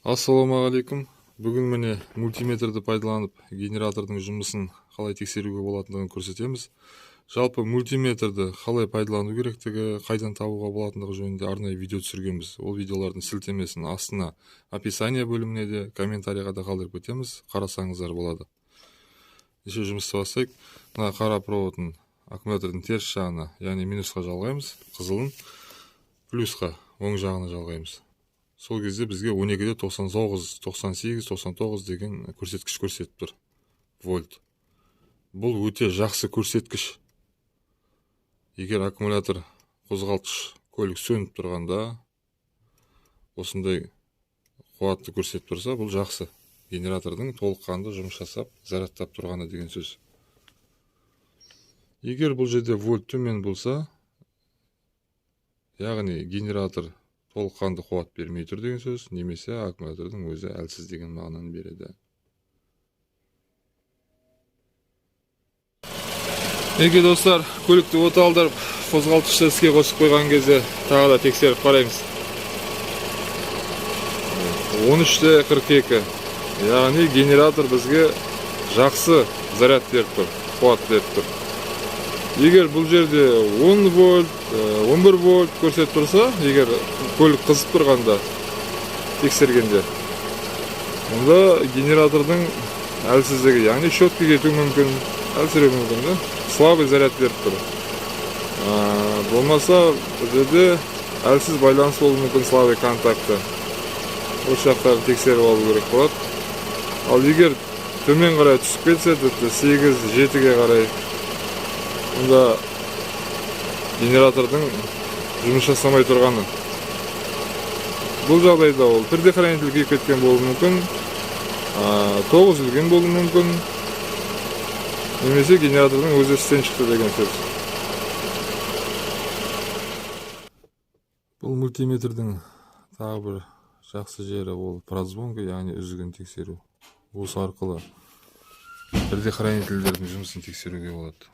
Ассалаумағалейкум. Бүгін міне мультиметрді пайдаланып генератордың жұмысын қалай тексеруге болатындығын көрсетеміз. Жалпы мультиметрді қалай пайдалану керектігі, қайдан табуға болатындығы жөнінде арнайы видео түсіргенбіз. Ол видеолардың сілтемесін астына описание бөліміне де, комментарийға да қалдырып кетеміз, қарасаңыздар болады. Еше жұмысты бастайық. Мына қара проводын аккумулятордың теріс жағына, яғни минусқа жалғаймыз, қызылын плюсқа, оң жағына жалғаймыз. Сол кезде бізге 12-де 99, 98, 99 деген көрсеткіш көрсетіп тұр. Вольт. Бұл өте жақсы көрсеткіш. Егер аккумулятор қозғалтқыш көлік сөніп тұрғанда осындай қуатты көрсетіп тұрса, бұл жақсы. Генератордың толыққанды жұмыс жасап, зарядтап тұрғаны деген сөз. Егер бұл жерде вольт төмен болса, яғни генератор толыққанды қуат бермей тұр деген сөз, немесе аккумулятордың өзі әлсіз деген мағынаны береді. Еге достар, көлікті от алдырып, қозғалтқышты іске қосып қойған кезде тағы да тексеріп қараймыз. 13-те 42. Яғни генератор бізге жақсы заряд беріп тұр, қуат беріп тұр. Егер бұл жерде 10 вольт, 11 вольт көрсетіп тұрса, егер көлік қызып тұрғанда тексергенде, онда генератордың әлсіздігі, яғни щетка кетуі мүмкін, әлсіреу мүмкін, слабый заряд беріп тұр. Болмаса, бұл жерде әлсіз байланыс болуы мүмкін, слабый контакты. Осы жақтарды тексеріп алу керек болады. Ал егер төмен қарай түсіп кетсе, 8-7-ге қарай, онда генератордың жұмыс жасамай тұрғаны. Бұл жағдайда ол предохранитель күйіп кеткен болуы мүмкін, тоғы үзілген болуы мүмкін, немесе генератордың өзі істен шықты деген сөз. Бұл мультиметрдің тағы бір жақсы жері ол прозвонка, яғни үзілген тексеру. Осы арқылы предохранительдердің жұмысын тексеруге болады.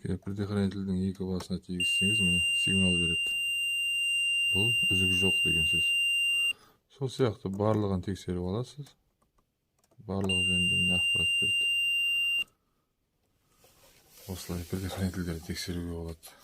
Предохранительдің екі басына тегізсеңіз, міне сигнал береді. Бұл үзігі жоқ деген сөз. Сол сияқты барлығын тексеріп аласыз. Барлығы жөнінде міне ақпарат береді. Осылай предохранительдерді тексеруге болады.